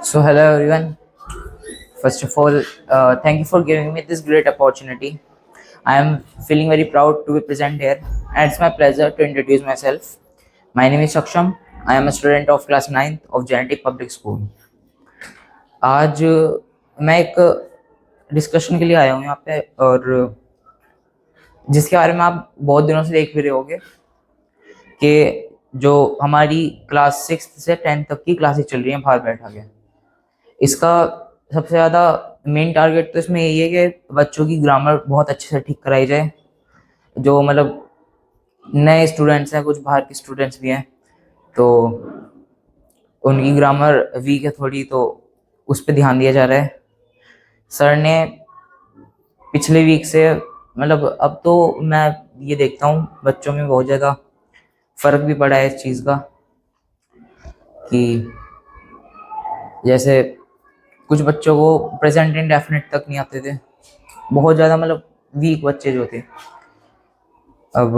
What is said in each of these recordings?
So, hello everyone. First of all, thank you for giving me this great opportunity. I am feeling very proud to be present here, and it's my pleasure to introduce myself. My name is Saksham. I am a student of class 9th of Genetic Public School. आज मैं एक discussion के लिए आया हूँ यहाँ पे, और जिसके बारे में आप बहुत दिनों से देख भी रहे होंगे कि जो हमारी क्लास 6 से 10 तक की क्लासेस चल रही हैं बाहर बैठा के। इसका सबसे ज़्यादा मेन टारगेट तो इसमें यही है कि बच्चों की ग्रामर बहुत अच्छे से ठीक कराई जाए। जो मतलब नए स्टूडेंट्स हैं, कुछ बाहर के स्टूडेंट्स भी हैं, तो उनकी ग्रामर वीक है थोड़ी, तो उस पर ध्यान दिया जा रहा है। सर ने पिछले वीक से मतलब अब तो मैं ये देखता हूँ बच्चों में बहुत ज़्यादा फ़र्क भी पड़ा है इस चीज़ का, कि जैसे कुछ बच्चों को प्रेजेंट इंडेफिनिट तक नहीं आते थे, बहुत ज़्यादा मतलब वीक बच्चे जो थे। अब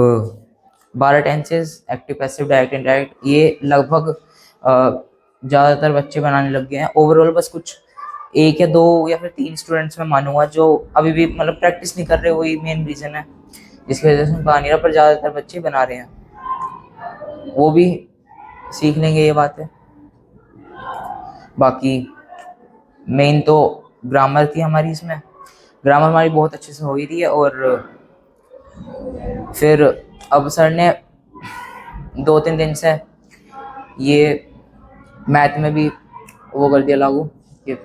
12 tenses, active, passive, direct, indirect, ये लगभग ज़्यादातर बच्चे बनाने लग गए हैं। ओवरऑल बस कुछ एक या दो या फिर 3 स्टूडेंट्स में मानूंगा जो अभी भी मतलब प्रैक्टिस नहीं कर रहे, वही मेन रीज़न है जिसकी वजह से बना नहीं रहा, पर ज़्यादातर बच्चे बना रहे हैं। वो भी सीख लेंगे, ये बात है। बाकी मेन तो ग्रामर थी हमारी, इसमें ग्रामर हमारी बहुत अच्छे से हो ही रही है। और फिर अब सर ने 2-3 दिन से ये मैथ में भी वो कर दिया लागू कि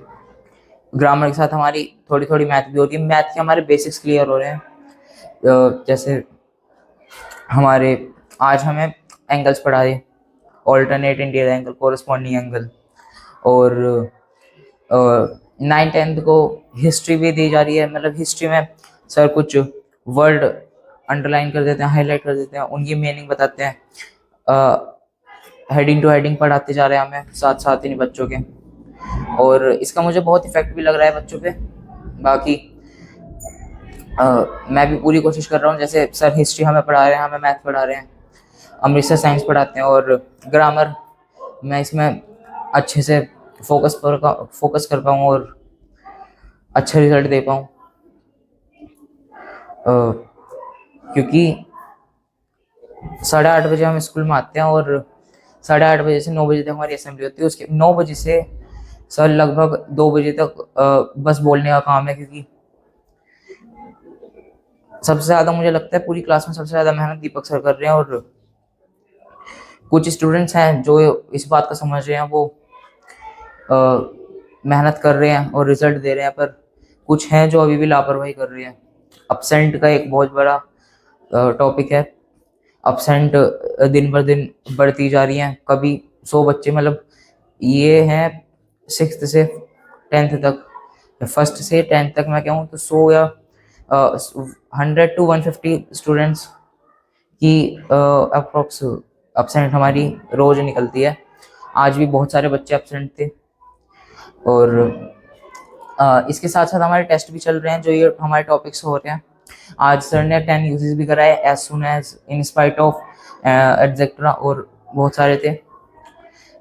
ग्रामर के साथ हमारी थोड़ी थोड़ी मैथ भी होती है। मैथ के हमारे बेसिक्स क्लियर हो रहे हैं। जैसे हमारे आज हमें एंगल्स पढ़ा रहे, alternate interior angle, corresponding angle, और 9th-10th को हिस्ट्री भी दी जा रही है। मतलब हिस्ट्री में सर कुछ वर्ड अंडरलाइन कर देते हैं, हाईलाइट कर देते हैं, उनकी मीनिंग बताते हैं। हेडिंग टू हेडिंग पढ़ाते जा रहे हैं हमें साथ साथ इन बच्चों के, और इसका मुझे बहुत इफेक्ट भी लग रहा है बच्चों पे। बाकी मैं भी पूरी कोशिश कर रहा हूँ, जैसे सर हिस्ट्री हमें पढ़ा रहे हैं, हमें मैथ पढ़ा रहे हैं, अमृतसर साइंस पढ़ाते हैं, और ग्रामर मैं इसमें अच्छे से फोकस कर पाऊँ और अच्छा रिजल्ट दे पाऊँ। क्योंकि 8:30 बजे हम स्कूल में आते हैं और 8:30 बजे से 9 बजे तक हमारी असेंबली होती है। उसके 9 बजे से सर लगभग 2 बजे तक बस बोलने का काम है, क्योंकि सबसे ज़्यादा मुझे लगता है पूरी क्लास में सबसे ज़्यादा मेहनत दीपक सर कर रहे हैं। और कुछ स्टूडेंट्स हैं जो इस बात का समझ रहे हैं, वो मेहनत कर रहे हैं और रिजल्ट दे रहे हैं, पर कुछ हैं जो अभी भी लापरवाही कर रहे हैं। अपसेंट का एक बहुत बड़ा टॉपिक है। अपसेंट दिन बर दिन बढ़ती जा रही हैं। कभी 100 बच्चे, मतलब ये हैं 6th से 10th तक, फर्स्ट से 10th तक मैं कहूँ तो 100 या 100 to 150 स्टूडेंट्स की अप्रोक्स अपसेंट हमारी रोज निकलती है। आज भी बहुत सारे बच्चे अपसेंट थे। और इसके साथ साथ हमारे टेस्ट भी चल रहे हैं, जो ये हमारे टॉपिक्स हो रहे हैं। आज सर ने 10 यूजेस भी कराए, as soon as, in spite of, etcetera, और बहुत सारे थे।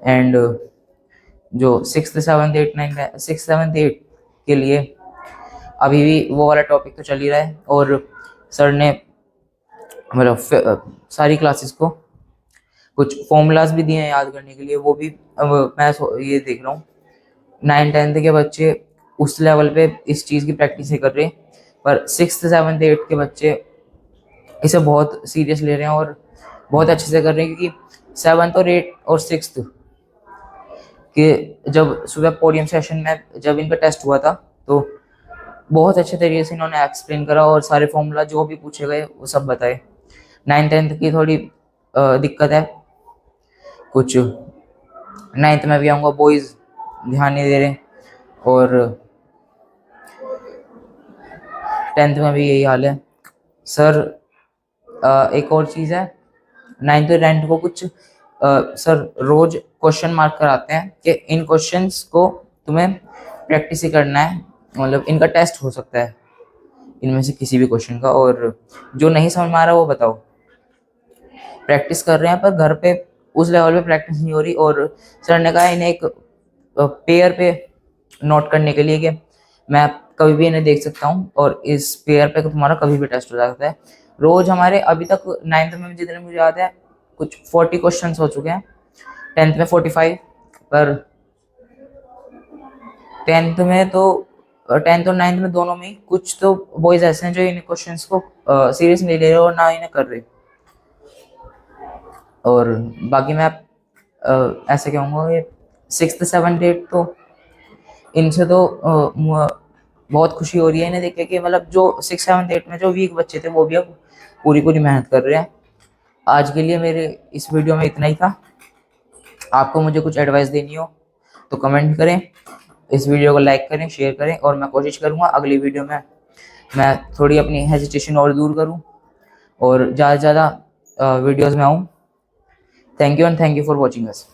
एंड जो 6th 7th 8th 9th 6th 7th 8th के लिए अभी भी वो वाला टॉपिक तो चल ही रहा है। और सर ने मतलब सारी क्लासेस को कुछ फॉर्मूलाज भी दिए हैं याद करने के लिए। वो भी अब मैं ये देख रहा हूँ 9th-10th के बच्चे उस लेवल पे इस चीज़ की प्रैक्टिस नहीं कर रहे, पर 6th 7th 8th के बच्चे इसे बहुत सीरियस ले रहे हैं और बहुत अच्छे से कर रहे हैं। क्योंकि 7th और 8th और 6th के जब सुबह पोडियम सेशन में जब इनका टेस्ट हुआ था, तो बहुत अच्छे तरीके से इन्होंने एक्सप्लेन करा और सारे फॉर्मूला जो भी पूछे गए वो सब बताए। 9th-10th की थोड़ी दिक्कत है, कुछ 9th में भी आऊँगा, बॉयज़ ध्यान नहीं दे रहे, और 10th में भी यही हाल है। सर एक और चीज़ है, 9th और 10th को कुछ सर रोज क्वेश्चन मार्क कराते हैं कि इन क्वेश्चंस को तुम्हें प्रैक्टिस ही करना है, मतलब इनका टेस्ट हो सकता है इनमें से किसी भी क्वेश्चन का, और जो नहीं समझ में आ रहा वो बताओ। प्रैक्टिस कर रहे हैं पर घर पे उस लेवल पे प्रैक्टिस नहीं हो रही। और सर ने कहा इन्हें एक पेयर पे नोट करने के लिए कि मैं कभी भी इन्हें देख सकता हूँ और इस पेयर पे तुम्हारा कभी भी टेस्ट हो सकता है। रोज हमारे अभी तक 9th में जितने मुझे याद है कुछ 40 क्वेश्चन हो चुके हैं, 10th में 45, पर 10th में तो 10th और 9th में दोनों में कुछ तो बॉयज ऐसे हैं जो इन क्वेश्चंस को सीरियस नहीं ले रहे और ना इन्हें कर रहे। और बाकी मैं ऐसे कहूँगा कि 6th 7th 8th तो इनसे तो बहुत खुशी हो रही है इन्हें देख के कि मतलब जो 6th 7th 8th में जो वीक बच्चे थे वो भी अब पूरी पूरी मेहनत कर रहे हैं। आज के लिए मेरे इस वीडियो में इतना ही था। आपको मुझे कुछ एडवाइस देनी हो तो कमेंट करें, इस वीडियो को लाइक करें, शेयर करें, और मैं कोशिश करूँगा अगली वीडियो में मैं थोड़ी अपनी हेजिटेशन और दूर करूँ और ज़्यादा से ज़्यादा वीडियोज़ में आऊँ। Thank you and thank you for watching us.